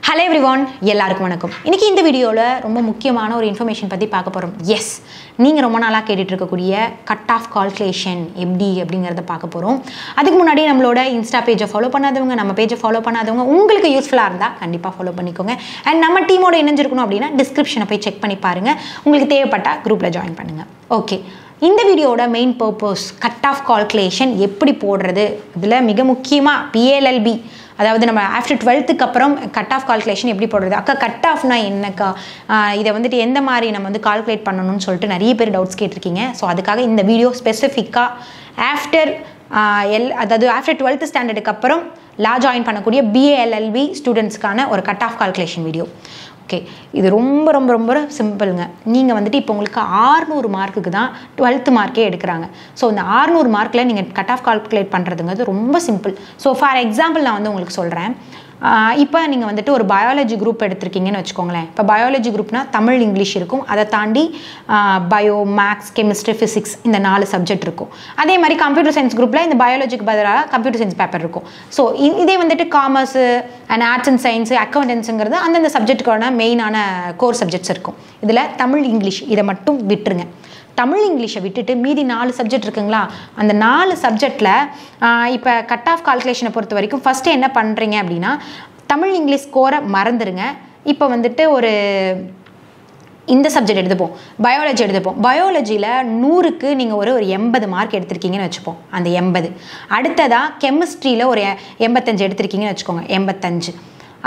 Hello everyone, எல்லாருக்கும் வணக்கம். இன்னைக்கு இந்த வீடியோல ரொம்ப முக்கியமான ஒரு இன்ஃபர்மேஷன் பத்தி பார்க்க போறோம். எஸ், நீங்க ரொம்ப நாளா கேட்டிட்டு இருக்கக்கூடிய கட் ஆஃப் கால்குலேஷன் எப்படி அப்படிங்கறத பார்க்க போறோம். அதுக்கு முன்னாடி நம்மளோட இன்ஸ்டா பேஜை ஃபாலோ பண்ணாதவங்க, நம்ம பேஜை ஃபாலோ பண்ணாதவங்க உங்களுக்கு யூஸ்ஃபுல்லா இருந்தா கண்டிப்பா ஃபாலோ பண்ணிக்கோங்க. அண்ட் நம்ம டீமோட இணைஞ்சிருக்கணும் அப்படின்னா டிஸ்கிரிப்ஷனை போய் செக் பண்ணி பாருங்க. உங்களுக்கு தேவைப்பட்டா குரூப்ல ஜாயின் பண்ணுங்க. ஓகே, இந்த வீடியோட main purpose cut off calculation எப்படி போடுறது, இதில் மிக முக்கியமாக PLLB, அதாவது நம்ம ஆஃப்டர் 12th அப்புறம் கட் ஆஃப் கால்குலேஷன் எப்படி போடுறது, அக்கா கட் ஆஃப்னா என்னக்கா, இதை வந்துட்டு எந்த மாதிரி நம்ம வந்து கால்குலேட் பண்ணணும்னு சொல்லிட்டு நிறைய பேர் டவுட்ஸ் கேட்டிருக்கீங்க. ஸோ அதுக்காக இந்த வீடியோ ஸ்பெசிஃபிக்காக அதாவது ஆஃப்டர் 12th ஸ்டாண்டர்டுக்கு அப்புறம் லா ஜாயின் பண்ணக்கூடிய BALLB ஸ்டூடெண்ட்ஸ்க்கான ஒரு cut off calculation video. Okay, இது ரொம்ப ரொம்ப ரொம்ப சிம்பிளுங்க. நீங்கள் வந்துட்டு இப்போ உங்களுக்கு 600 மார்க்குக்கு தான் 12th மார்க்கே எடுக்கிறாங்க. ஸோ இந்த 600 மார்க்கில் நீங்கள் கட் ஆஃப் கால்குலேட் பண்ணுறதுங்கிறது ரொம்ப சிம்பிள். ஸோ ஃபார் எக்ஸாம்பிள் நான் வந்து உங்களுக்கு சொல்கிறேன். இப்போ நீங்கள் வந்துட்டு ஒரு பயாலஜி குரூப் எடுத்திருக்கீங்கன்னு வச்சுக்கோங்களேன். இப்போ பயாலஜி குரூப்னா தமிழ், இங்கிலீஷ் இருக்கும். அதை தாண்டி பயோ, மேக்ஸ், கெமிஸ்ட்ரி, ஃபிசிக்ஸ் இந்த 4 சப்ஜெக்ட் இருக்கும். அதே மாதிரி கம்ப்யூட்டர் சயின்ஸ் குரூப்பில் இந்த பயாலஜிக்கு பதிலாக கம்ப்யூட்டர் சயின்ஸ் பேப்பர் இருக்கும். ஸோ இதே வந்துட்டு commerce and arts and science, அக்கௌண்டன்ஸுங்கிறது அந்தந்த சப்ஜெக்ட்டுக்கான மெயினான கோர் சப்ஜெக்ட்ஸ் இருக்கும். இதில் தமிழ், இங்கிலீஷ் இதை மட்டும் விட்டுருங்க. தமிழ், இங்கிலீஷை விட்டுட்டு மீதி 4 சப்ஜெக்ட் இருக்குங்களா, அந்த 4 சப்ஜெக்டில் இப்போ கட் ஆஃப் கால்குலேஷனை பொறுத்த வரைக்கும் ஃபஸ்ட்டு என்ன பண்ணுறீங்க அப்படின்னா, தமிழ், இங்கிலீஷ் ஸ்கோரை மறந்துடுங்க. இப்போ வந்துட்டு ஒரு இந்த சப்ஜெக்ட் எடுத்துப்போம், பயாலஜி எடுத்துப்போம். பயாலஜியில் 100க்கு நீங்கள் ஒரு 80 மார்க் எடுத்திருக்கீங்கன்னு வச்சுப்போம், அந்த 80. அடுத்ததாக கெமிஸ்ட்ரியில் ஒரு 85 எடுத்திருக்கீங்கன்னு வச்சுக்கோங்க, 85.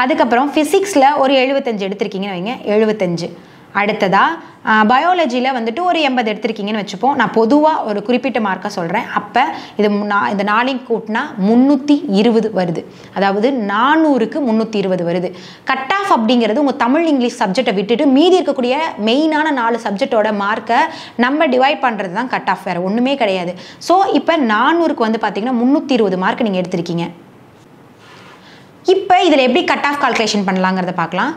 அதுக்கப்புறம் ஃபிசிக்ஸில் ஒரு 75 எடுத்திருக்கீங்கன்னு வைங்க, 75. அடுத்ததாக பயாலஜியில் வந்துட்டு ஒரு 80 எடுத்திருக்கீங்கன்னு வச்சுப்போம். நான் பொதுவாக ஒரு குறிப்பிட்ட மார்க்காக சொல்கிறேன். அப்போ இந்த 4 கூட்டினா 320 வருது. அதாவது 400க்கு 320 வருது. கட் ஆஃப் அப்படிங்கிறது உங்கள் தமிழ், இங்கிலீஷ் சப்ஜெக்டை விட்டுட்டு மீதி இருக்கக்கூடிய மெயினான 4 சப்ஜெக்டோட மார்க்கை நம்ம டிவைட் பண்ணுறது தான் கட் ஆஃப், வேறு ஒன்றுமே கிடையாது. ஸோ இப்போ 400க்கு வந்து பார்த்தீங்கன்னா 320 மார்க் நீங்கள் எடுத்திருக்கீங்க. இப்போ இதில் எப்படி கட் ஆஃப் கால்குலேஷன் பண்ணலாங்கிறத பார்க்கலாம்.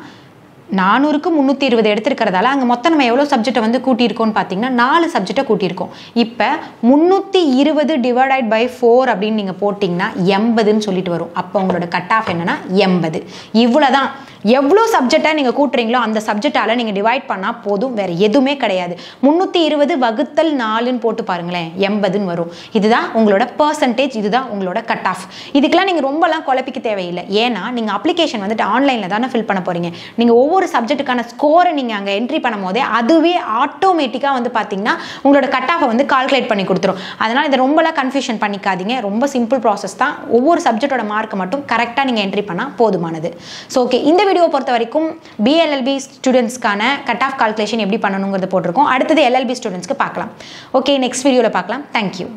400க்கு 320 எடுத்துருக்கிறதால அங்கே மொத்தம் நம்ம எவ்வளோ சப்ஜெக்டை வந்து கூட்டியிருக்கோம்னு பார்த்தீங்கன்னா 4 சப்ஜெக்டை கூட்டியிருக்கோம். இப்போ 320 டிவைடட் பை 4 அப்படின்னு நீங்கள் போட்டிங்கன்னா 80ன்னு சொல்லிட்டு வரும். அப்போ உங்களோட கட் ஆஃப் என்னன்னா 80. இவ்வளோ தான். எவ்வளோ சப்ஜெக்டை நீங்கள் கூட்டுறீங்களோ அந்த சப்ஜெக்டால் நீங்கள் டிவைட் பண்ணால் போதும், வேறு எதுவுமே கிடையாது. 320 வகுத்தல் 4ன்னு போட்டு பாருங்களேன், 80ன்னு வரும். இதுதான் உங்களோட பர்சன்டேஜ், இதுதான் உங்களோட கட் ஆஃப். இதுக்கெல்லாம் நீங்கள் ரொம்பலாம் குழப்பிக்க தேவையில்லை. ஏன்னா நீங்கள் அப்ளிகேஷன் வந்துட்டு ஆன்லைனில் தானே ஃபில் பண்ண போகிறீங்க. நீங்கள் ஒவ்வொரு சப்ஜெக்ட்டுக்கான ஸ்கோரை நீங்கள் அங்கே என்ட்ரி பண்ணும் போதே அதுவே ஆட்டோமேட்டிக்காக வந்து பார்த்தீங்கன்னா உங்களோட கட் ஆஃபை வந்து கால்குலேட் பண்ணி கொடுத்துரும். அதனால் இதை ரொம்பலாம் கன்ஃபியூஷன் பண்ணிக்காதீங்க. ரொம்ப சிம்பிள் ப்ராசஸ் தான். ஒவ்வொரு சப்ஜெக்டோட மார்க்கை மட்டும் கரெக்டாக நீங்கள் என்ட்ரி பண்ணால் போதுமானது. ஸோ ஓகே, இந்த வீடியோ பொறுத்த வரைக்கும் BLLB ஸ்டூடெண்ட்ஸ்க்கான கட் ஆஃப் கால்குலேஷன் எப்படி பண்ணணுங்கிறது போட்டிருக்கோம். அடுத்தது LLB ஸ்டூடெண்ட்ஸ்க்கு பார்க்கலாம். ஓகே, நெக்ஸ்ட் வீடியோவில் பார்க்கலாம். தேங்க்யூ.